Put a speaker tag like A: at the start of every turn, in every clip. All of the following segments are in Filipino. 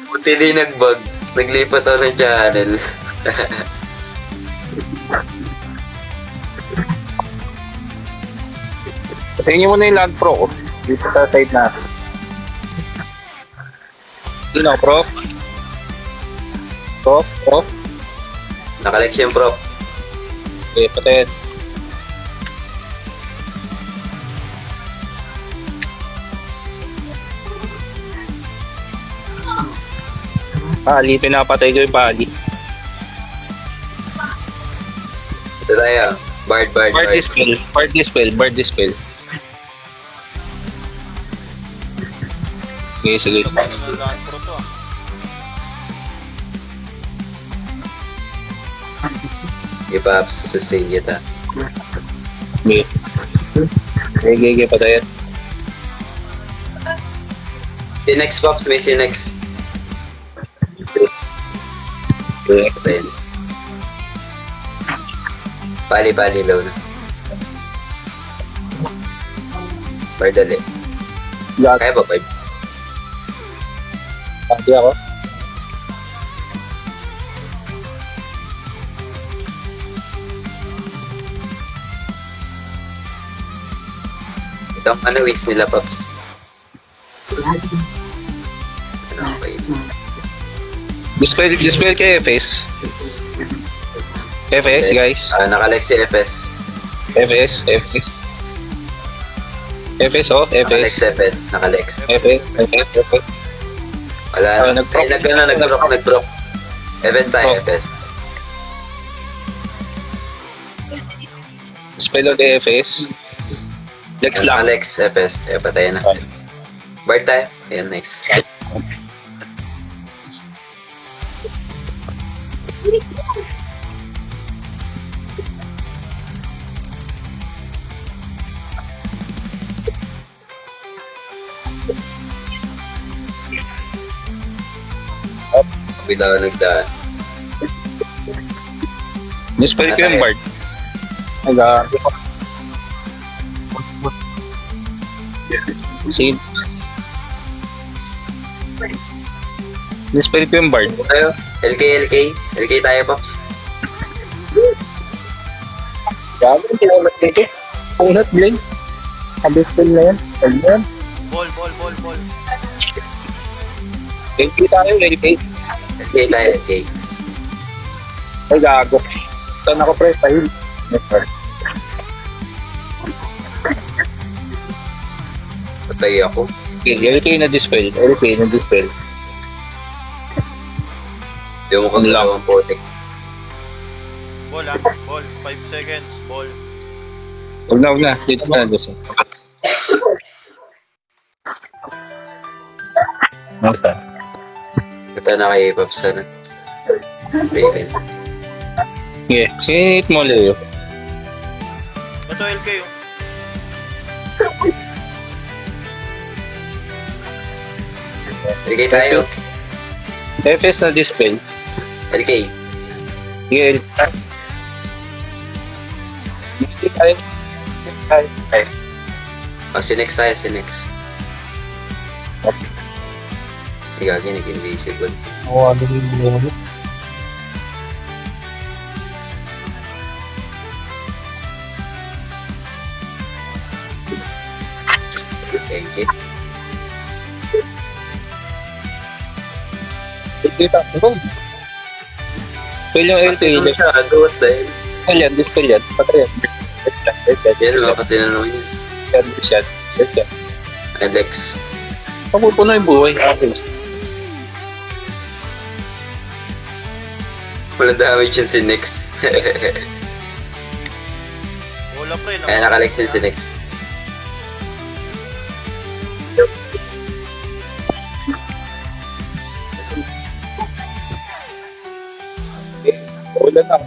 A: Buti di nag-bug. Naglipat ako ng channel.
B: Tingin niyo muna yung Land Pro ko. Dito sa side na. Sino, Prof? Prof?
A: Nakalex yung prop.
B: Okay, patayin. Pali, pinapatay ko yung pali.
A: Ito tayo. Bard.
B: Bard dispel. Okay, sige.
C: Land Pro to ah.
A: Ipaps, sustain kita.
B: Okay, patayin.
A: Sinex Pops, may Sinex.
B: Okay.
A: Patayin. Pali low na. Bard dali.
B: Lahat.
A: Kaya ba 5?
B: Pati ako.
A: Ito ang wish nila, Pops. Ano, okay.
B: Dispel kay FS. FS, guys.
A: Nakalex si FS.
B: FS. FS, oh.
A: Nakalex
B: FS.
A: FS. Nakalex.
B: FS.
A: Wala na.
B: nag-proc.
A: Ay, nag-proc. FS tayo,
B: Proc.
A: FS.
B: Dispel of FS. Lex lang.
A: Nakalex FS. Patay na. Bard tayo. Ayan, next. Bila ako nagdaan.
B: Dispel ko yung Bard. Si Dispel ko yung Bard.
A: Tayo. LK tayo, Pops.
B: Gago, kailangan dito. Punat, Glenn. Dispel na yan. Ayan.
C: Ball.
B: LK tayo, LK.
A: LK tayo, LK.
B: Ay, gago. Saan ako, pre? Tahil.
A: Patay ako.
B: LK na dispel.
A: Hindi mo kang lang ang potek.
C: Ball. 5 seconds. Ball.
B: Huwag na. Dito na. Okay.
A: Ito na kay Pops na. Raven.
B: Yeah. Sinit mo, Leo.
C: Ito LK oh.
A: LK tayo.
B: FS na dispel.
A: LK.
B: Yeah. LK tayo.
A: Sinex tayo, Sinex. Igagi, nag-invisible.
B: Oo, ano yung
A: Thank you.
B: Kita. Dispel yung LK.
A: Ano siya? Agawat dahil.
B: Dispel yan. Patay yan.
A: Pero baka tinanong yun.
B: Yan.
A: Alex.
B: Papupuno yung buhay. Okay.
A: Wala damage yung Sinex.
C: Wala pre.
A: Ayan, nakalex yung Sinex.
B: Ulan na.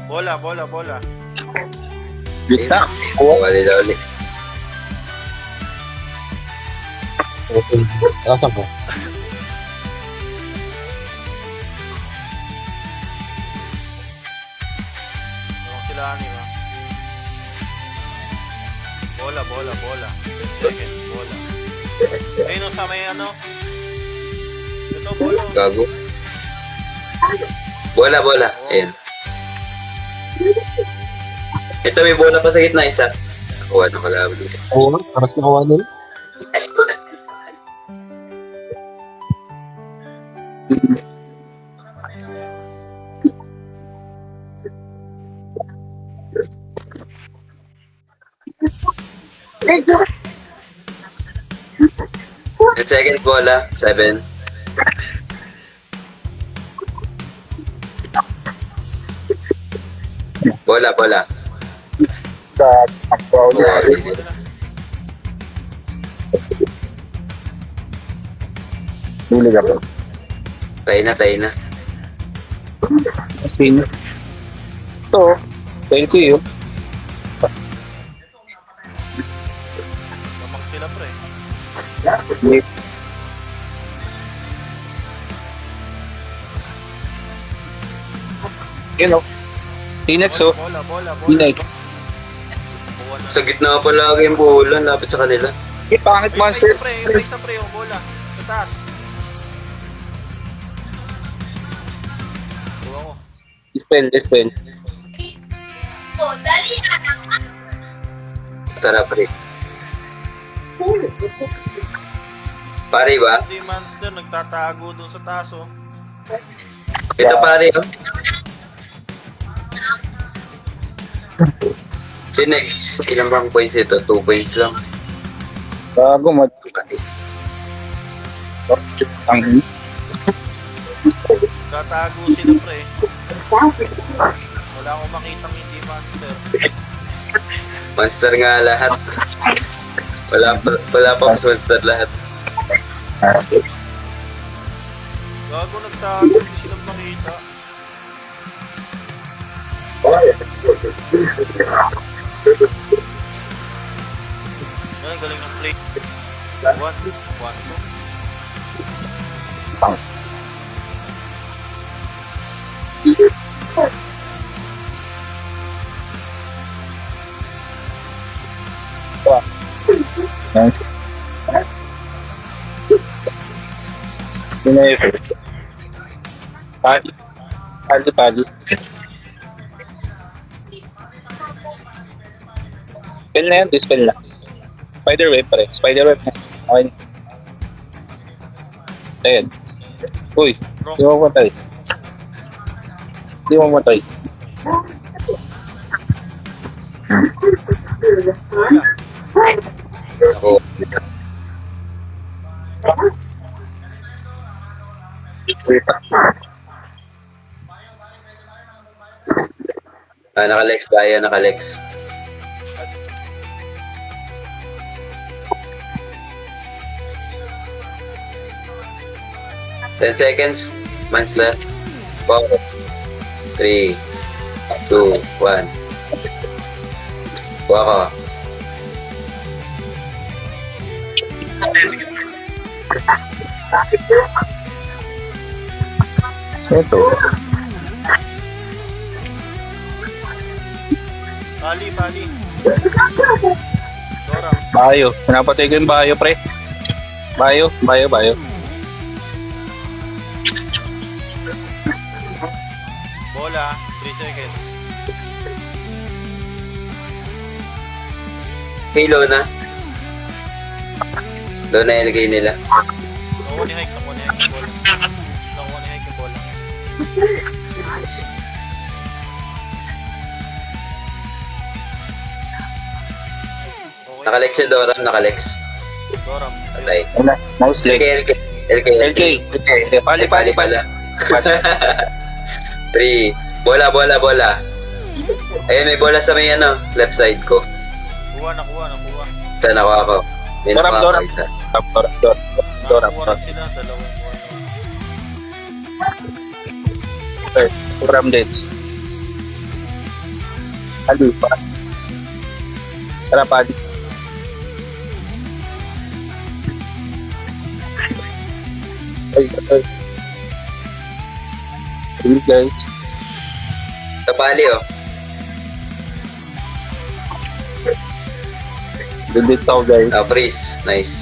C: Bola.
B: Gitna.
A: Wali na ulit.
B: Okay. Asan mo?
C: Sila ba? Bola, bola, bola. 10 seconds, bola. Ayun o, sa may ano. Ito, bola.
A: Gago. Bola, bola. Ayan. Ito, may bola pa sa gitna, isa. Nakuha na kalaban.
B: Oo, parang nakuha nila.
A: Ten seconds, bola. 7. Bola, bola.
B: Sa takbo niya. Huli ka po.
A: Tayo na, tayo na.
B: Sino? Ito. Thank you.
C: Lamang sila, pre.
B: Hindi. Yun o. Tinex o.
C: Bola, bola, bola.
B: Tinex.
C: Buwan na.
A: Sa gitna pa lagi yung bola, lapit sa kanila.
B: Eh, pangit
C: Yung
B: monster.
C: isa, pre. Yung isa, pre, yung bola. Sa taas. Buwan ko.
B: Dispel.
A: Tara, pre. Pare ba?
C: Ito yung monster, nagtatago dun sa taas, oh.
A: Ito pare, oh. Si next, ilang bang points ito? 2 points lang.
B: Bago mat. Ang
C: Nagtatago sila, pre. Wala akong makitang hindi monster.
A: Monster nga lahat. Wala pang monster lahat.
C: Gago, nagtago. Hindi silang makita. Ang galing ng play. 1, 2.
B: Nice. Pinayo. Pali. Spell na yan, dispel na. Spiderweb pare. Spiderweb na. Okay. Ayan. Uy, di mo matay.
A: Ako. Naka-Lex kaya, naka-Lex. Ten seconds, monster. 4, 3, 2, 1. Kuha ko.
B: Ito.
C: Pali. Dora.
B: Bayo. Pinapatay ko yung bayo, pre. Bayo.
C: Bola. 3 seconds.
A: Hey, Lona. Lona ilagay nila.
C: Nakuha ni Hike yung bola. Okay.
A: Naka-Lex si Dora, naka-Lex.
C: Dora.
A: Patay.
B: Mouse leg. LK. Pali.
A: pala. 3. Bola. Ayun, may bola sa may left side ko.
C: Nakuha.
A: Ito, nakuha ko. May nakuha
B: Dora.
A: ko isa.
B: Dora.
C: Nakuha rin sila. Dalawang buwan.
B: Ram dead. Pali pa. Tara, pali. Ay. Hey guys.
A: Tapali, oh.
B: Dudit ako, guys.
A: Freeze. Nice.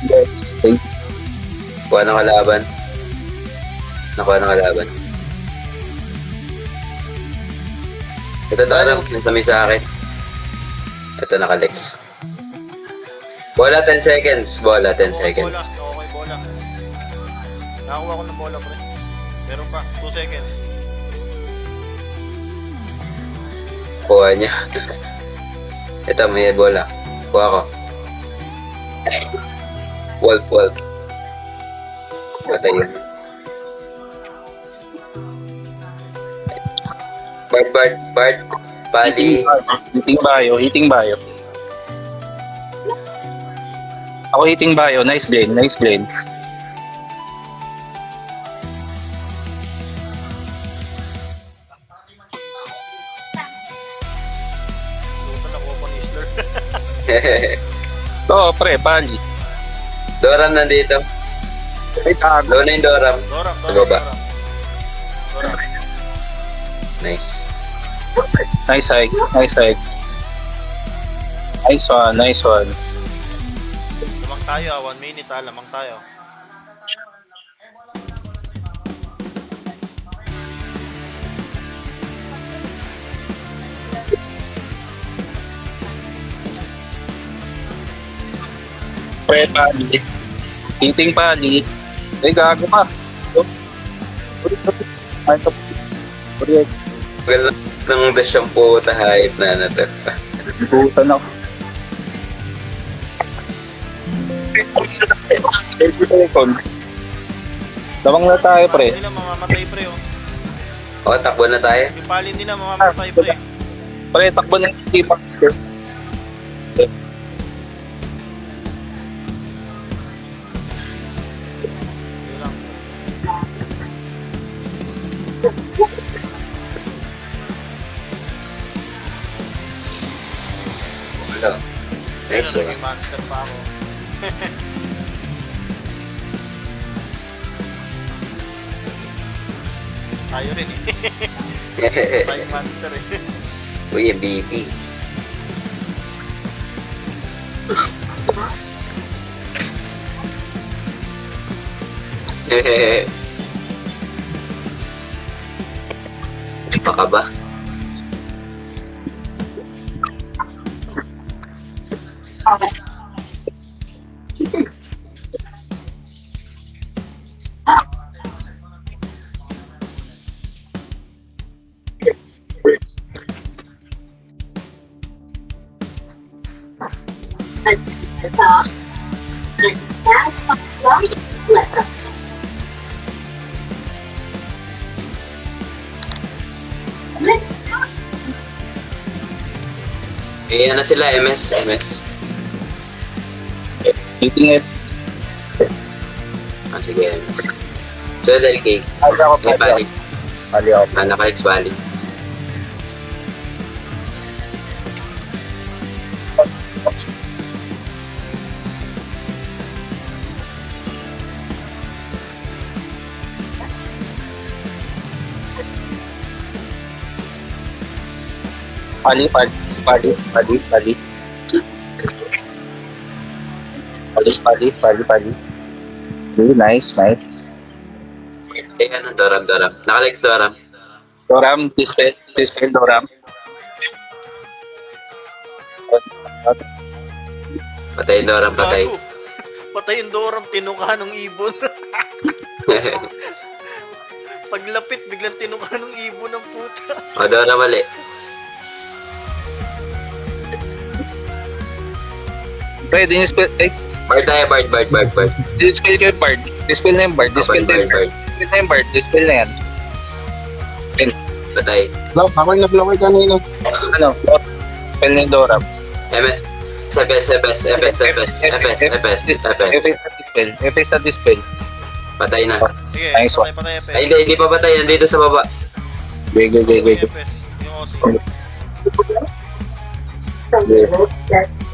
B: Guys, okay.
A: Kuha ng kalaban. Nakuha ng kalaban. Ito Doram, nasamay sa akin. Ito naka-lex. Bola 10 seconds. Bola 10 seconds.
C: Bola. Okay, bola. Nakakuha ko ng bola, pre. Meron pa. 2 seconds.
A: Kuha niya. Ito, may bola. Kuha ko. Wolf. Patay yun. Bard. Pali.
B: Hitting bayo. Ako hitting bayo. Nice blade.
C: Suta na ko Nisler.
B: To, pre, pali.
A: Doram nandito.
B: Wait,
A: Low na yung Doram.
C: Doram.
A: Baba. Nice.
B: Nice hike. Nice one.
C: Lamang tayo, 1 minute lamang tayo.
B: Pre, pali. Hitting pali. Ay, gago ka.
A: Tagal ng dash yung puta hype na to.
B: Butan ako. Lamang na tayo, pre.
C: Nila mamamatay, pre, oh.
A: O, takbo na tayo.
C: Yung pali nila mamamatay, pre.
B: Pre, takbo na yung team.
C: Yun lang.
A: Wala. Nice
C: Ayun,
A: one.
C: naging monster pa ako. Tayo rin eh. Tayo monster eh.
A: Uy, MVP. Baka ba? Eh, ano sila? MS.
B: Hitting it.
A: Ah, sige, MS. So, LK.
B: Pali ako,
A: May balik.
B: Pali ako.
A: Naka-X balik.
B: Pali. Really nice.
A: Eh, ano? Doram. Naka-X Doram.
B: Doram, dispel Doram.
A: Patay Doram, patay.
C: Gago. Patay yung Doram, tinuka ng ibon. Paglapit, biglang tinuka ng ibon ng puta.
A: O, Doram mali.
B: Pwede yung spell. Eh,
A: Bard tayo, Bard.
B: dispel kayo, Bard. Dispel na yung Bard. Dispel na yung Bard. Dispel na yan.
A: Patay.
B: Ako yung nag-flower kanina. Ano? Spell na yung Doram.
A: FS.
B: FS na dispel.
A: Patay na.
C: Sige,
B: Nice one.
C: patay, FS.
A: Ay, hindi pa patay. Nandito sa baba.
B: Go.
C: FS. Yung Osi.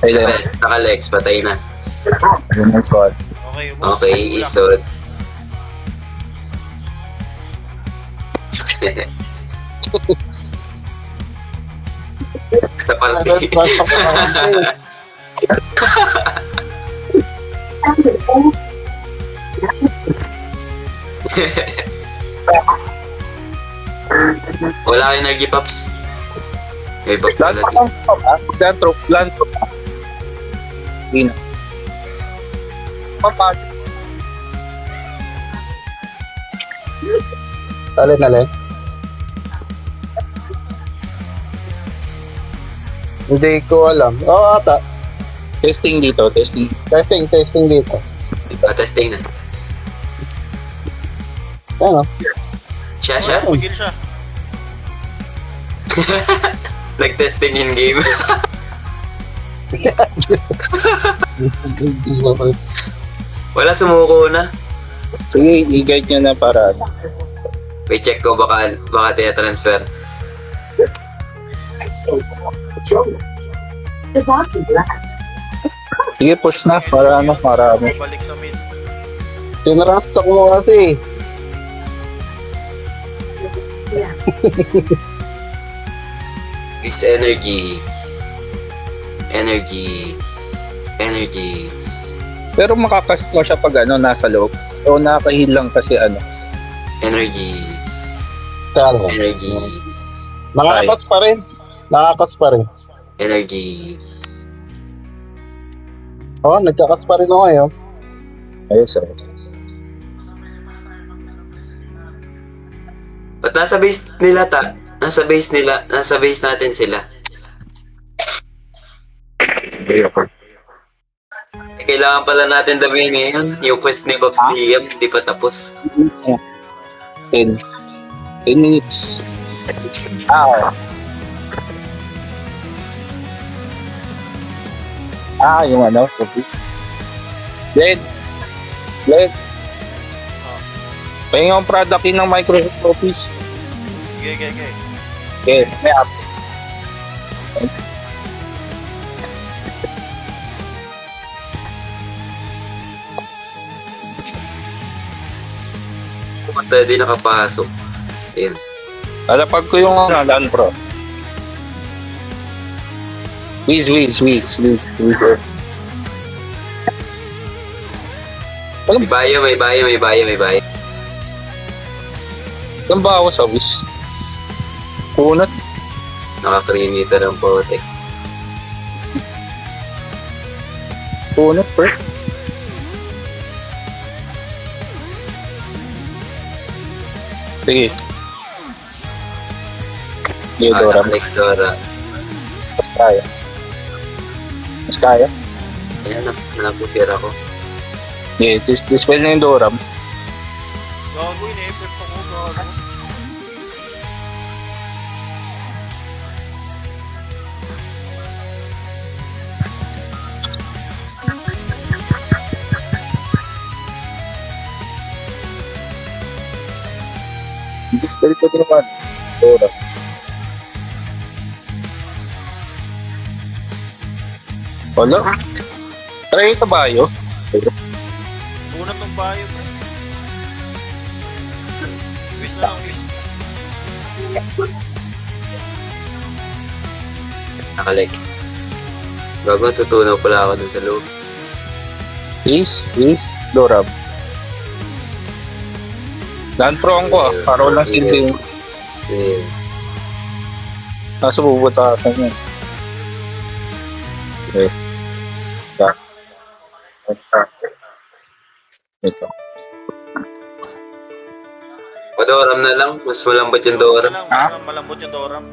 B: Ayun.
A: FS. Naka-Lex. Patay na.
B: Nice one.
C: Okay,
A: Okay, isod. Sa party. Wala kayo nag-gipaps. May bag pala dito.
B: Lantrop. Hindi na. Papasok. Alin. Hindi ko alam. Oo, ata. Testing dito. Testing dito.
A: Testing na.
B: Ano?
A: Siya.
C: Pagil siya.
A: Nag-testing in game. Wala, sumuko na.
B: Sige, i-guide nyo na para ano.
A: May check ko baka tia-transfer.
B: Sige, push na. Para ano.
C: Balik sa mid.
B: Tinrasta ko mo kasi.
A: Is energy.
B: Pero makakast mo siya pag ano, nasa loob. O nakahil lang kasi ano.
A: Energy.
B: Nakakast pa rin.
A: Energy.
B: Oo, nagkakas pa rin ako ngayon. Ayos.
A: Ba't nasa base nila ta? Nasa base natin sila. Kailangan pala natin gawin ngayon. Yung quest ni Box Liam, hindi pa tapos.
B: 10 minutes. Yung ano, copy. Blade. Pahinga ang product ng Microsoft Office.
C: Sige.
B: Okay, may app.
A: Pumunta, di nakapasok. Ayan.
B: Alapag ko yung LAN Pro. Wiz.
A: May bayo.
B: Ang bawas sa Wiz. Kunat.
A: Naka 3 meter ang potek.
B: Kunat, pre. Sige. Dora.
A: Dora.
B: Mas kaya.
A: Ayan, napupir ako.
B: Yeah, dispel na yung Doram.
C: Gago, ina-effort ako. Gago.
B: Dispel ko din naman. Doram. Wala. Try sa bayo.
C: Unat ng bayo, pre. Wish na lang, wish.
A: Nakalik. Bago tutunaw pala ako dun sa loob.
B: Is, Doram. Dan pro ang ko para walang silbi yung nasa bubutasan yun. Okay. Ito.
A: O Doram na lang, mas malambot yung Doram.
C: Malambot yung Doram.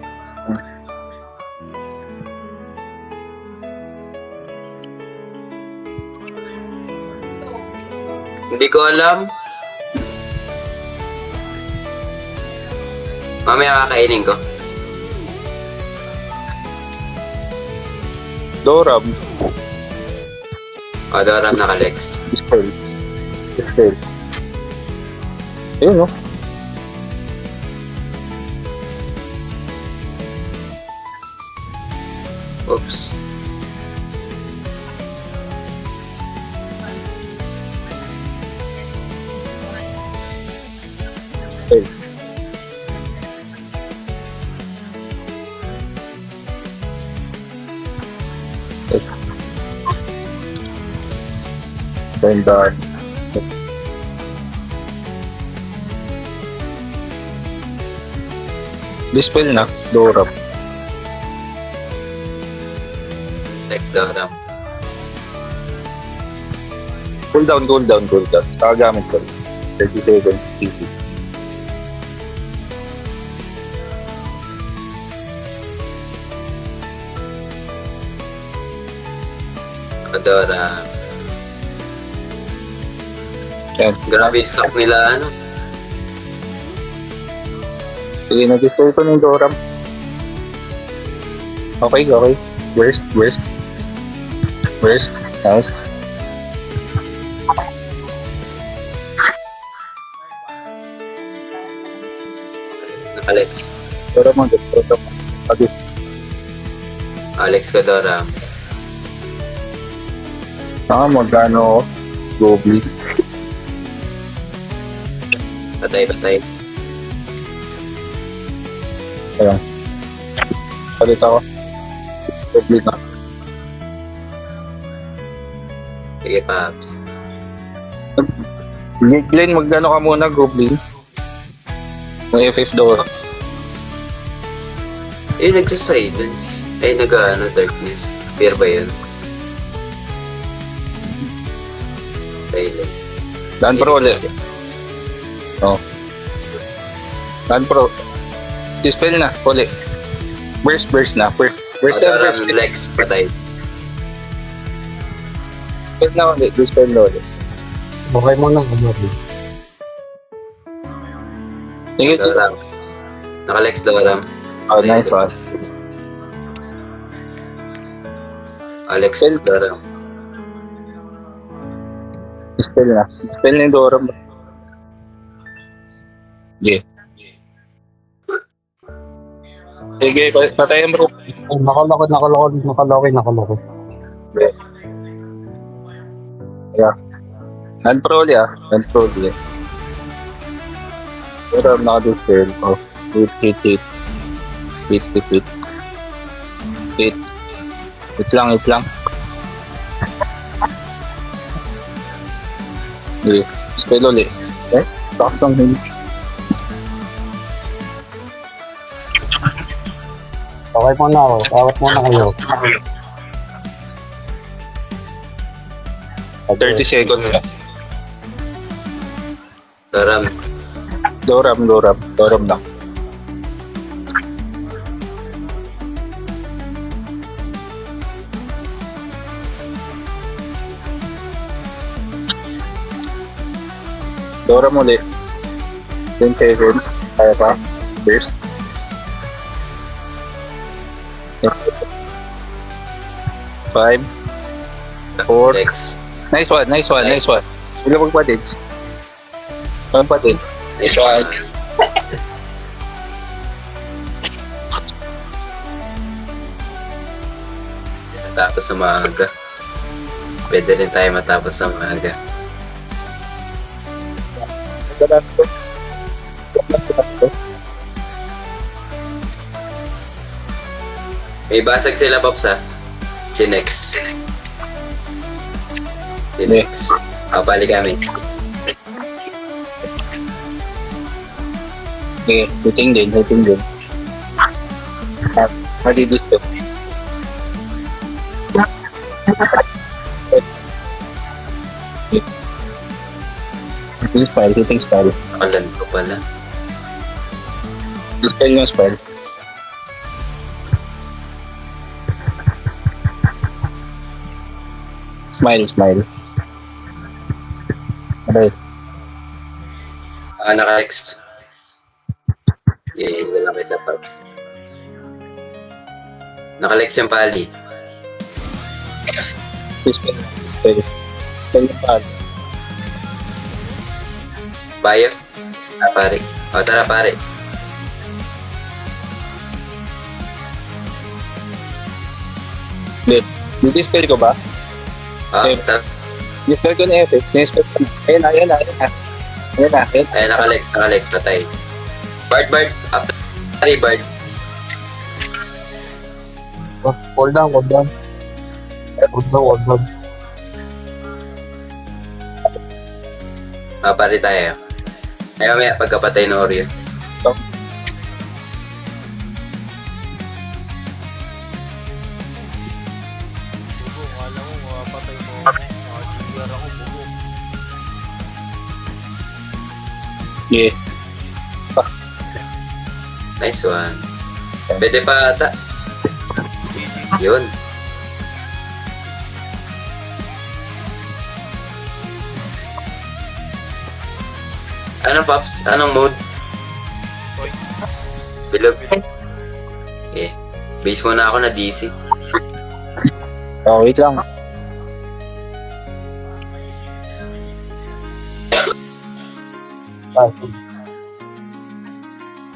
A: Hindi ko alam. Mamaya kakainin ko.
B: Doram.
A: O Doram naka-lex.
B: Dispel. Ayun, no?
A: Oops.
B: Okay. Ganda. Dispel na, Dora.
A: Check Doram.
B: Cool down. Kakagamit ko. 30 seconds. Easy.
A: Doram.
B: Yan.
A: Grabe yung stock nila, ano.
B: Sige, nag-dispel ko ng Doram. Okay. Worst. Nice.
A: Alex.
B: Doram mo. Pag
A: Alex ka Doram.
B: magkano Goblin.
A: Patay.
B: Ayan. Palit ako. Goblin na.
A: Sige, Paps.
B: Glenn, magkano ka muna, Goblin? May FF Dora.
A: Nagsa-silence. Nag-ano, darkness. Fair ba yun? Silent.
B: Dan Pro ulit. Dan Pro. Dispel na, ulit. Burst na. Burst
A: Doram, Lex, patay.
B: Dispel na ulit.
D: Okay mo na, Goblin.
B: Sige,
A: Doram. Naka-Lex Doram.
B: oh, nice one.
A: Alex Doram.
B: Dispel na yung Dora mo. Sige, patayin bro.
D: Nakaloko.
B: Yeah. Non-pro ulit Dora mo naka-dispel. Oh, hit. Hit lang. Okay, spell ulit. Takas ang hit.
D: Okay mo na ako. Awat mo na kayo.
B: 30 seconds na.
A: Doram.
B: Doram lang. Doram ulit. 10 seconds. Kaya pa. Burst. Five. 4.
A: Lex.
B: Nice one. Wala magpatid.
A: Nice one. Matapos sa maaga. Pwede rin tayo matapos sa maaga. May basag sila, Pops, ha? Si Nex. Balik kami.
B: Okay, hitting din. Mali gusto. Hitting style.
A: Nakalan ko pala.
B: Style yung spell. Smile. Okay.
A: Naka-Lex. Wala lang kita, Pops. Naka-Lex yung pali.
B: Spell yung pad.
A: Bayo? Pare. Tara, pare.
B: Dispel ko ba?
A: Tara.
B: Dispel ko na FF. Dispel ko na. Ayan na.
A: Naka-Lex, patay. Bard. Pare, Bard.
D: Hold down.
A: Papari tayo. Ay, mamaya, pagkapatay ng Oreo.
C: Bugo, kala mo, makapatay mo ako. Nakajigger ako, bugo.
B: Yeah.
A: Nice one. Pwede pa ata.
C: GG.
A: Yun. Anong Pops? Anong mode?
C: Point.
A: Bilog. Okay. Base muna ako na DC.
B: Oh, wait lang.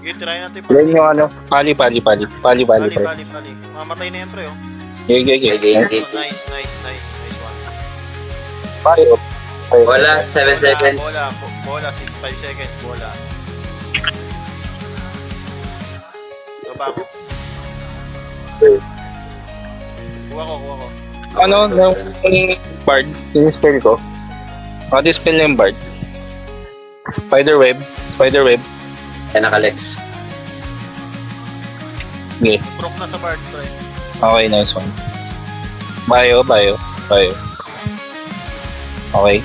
C: Sige, try natin yung
B: Yan yung ano. Pali.
C: Pali.
B: Pre.
C: Mamatay na yan, pre, oh.
B: Okay.
A: Okay.
C: Nice one.
B: Pali.
A: Wala, 7 seconds.
C: Bola, 5 seconds, bola. Baba ko. Kuha ko.
B: Ano, yung Bard, yung spell ko. Dispel na yung Bard. Spiderweb.
A: Ay, nakalex.
B: Okay.
C: Proc na sa Bard, pre.
B: Okay, nice one. Bio. Okay.
C: Pali.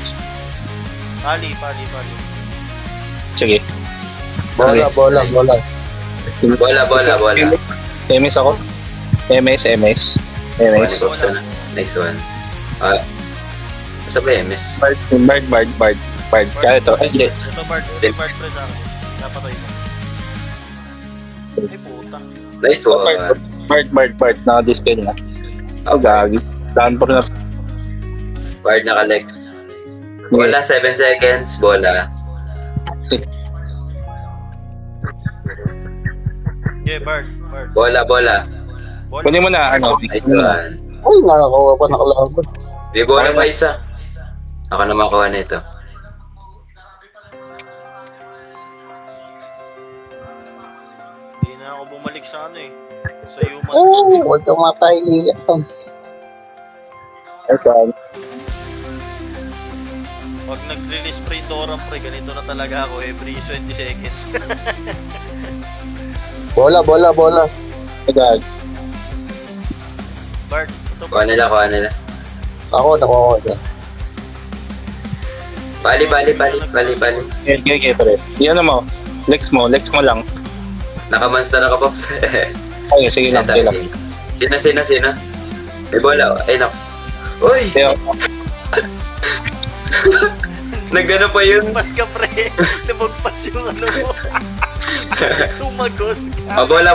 B: Sige.
A: Bola.
B: Bola.
A: Bola.
B: MS ako. MS.
A: Nice one. Nice one. Sa ba MS?
B: Bard. Kaya ito. Ay, hindi.
C: Ito Bard, pre, sa akin. Napatay mo. Ay, puta.
A: Nice one.
B: Bard. Naka-dispel na. Oh, gagi. Down for na.
A: Bard nakalex. Bola, 7 seconds. Bola.
C: Yeah, Bard.
A: Bola.
B: Kunin mo na, ano.
A: Nice one.
B: Ay, nakakuha pa nakalaban.
A: May bola pa isa. Ako na makuha nito.
C: Hindi na ako bumalik sa ano eh. Sa human.
B: Huwag kang matay niya. Okay.
C: Pag nag-release pre Doran pre, ganito na talaga ako every 20 seconds.
B: Bola. Agad.
C: Bard, ito
A: Kuha nila.
B: Ako, nakuha ko.
A: Bali.
B: Okay, pre. Yan mo. Lex mo lang.
A: Nakamonster na ka, Pops.
B: Ay, sige lang.
A: Sina? May bola. Ay, nak. Uy!
B: Kaya,
A: Nagano pa yun?
C: Pas ka pre, lumagpas yung ano mo. Tumagos ka.
A: Bola.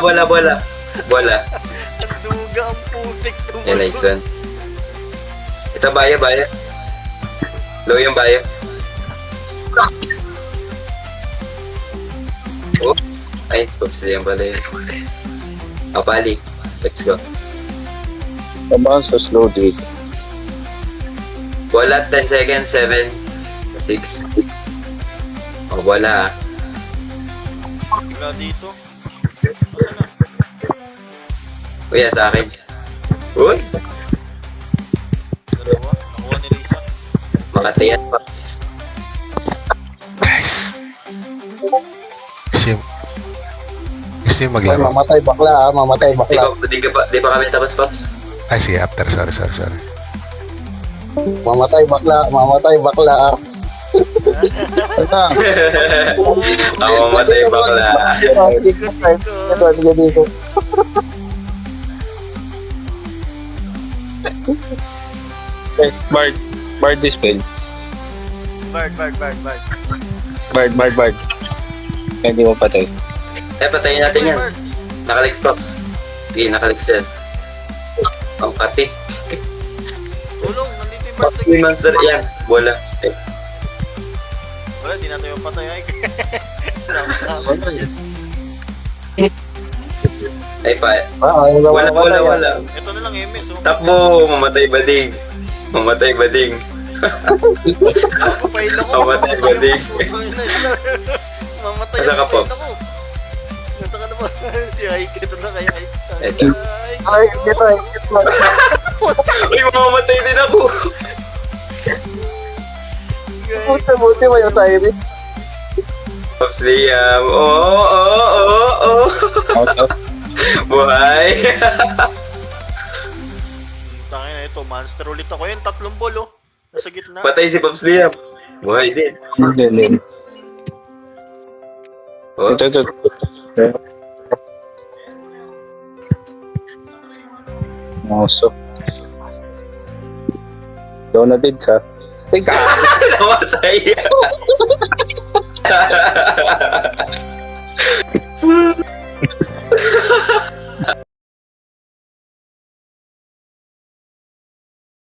C: Ang duga ang putik tumagos.
A: Yan, nice one. Ito, bayo. Low yung bayo. Oh. Ay, Pops, yan pala yun. Pali. Let's go.
B: tamaan sa slow date.
A: Bola, 10 seconds, 7, 6. Bola.
C: Wala dito.
A: Kuya, sa akin. Uy!
C: Dalawa. Nakuha ni Risa.
A: Makati yan, Pops.
E: Guys. Gusto yung maglaro.
B: Mamatay bakla.
A: Di pa kami tapos, Pops.
E: Ay, sige, after. Sorry.
B: Mamatay bakla.
A: Ako matay bakla.
B: Dito. Bard dispel.
C: Bard.
B: Hindi mo patay.
A: Patayin natin yan. Nakalex, Pops. Sige, nakalex yan. Ang kati.
C: Tulong, nandito yung Bard.
A: May monster yan. Bola.
C: Wala, di natin yung patay ay.
A: Ay, pa.
B: Wala.
A: Wala.
C: Ito na lang MS oh.
A: Takbo! Mamatay bading.
C: Papail ako.
A: Mamatay bading.
C: Mamatay
A: Asa ka, Pops?
C: Nasa ka na ba? Si Ike, ito na kaya Ike.
A: Ito.
B: Ay, dito.
A: Uy, mamamatay din ako.
B: Buti mo yung Osiris.
A: Pops Liam. Oo. Buhay.
C: Tangin na ito, monster ulit ako yun. 3 ball, oh. Nasa gitna.
A: Patay si Pops Liam. Buhay din.
B: Hindi.
A: Oh,
B: Ito. Moso. Donatid sa. Teka!
A: namatay.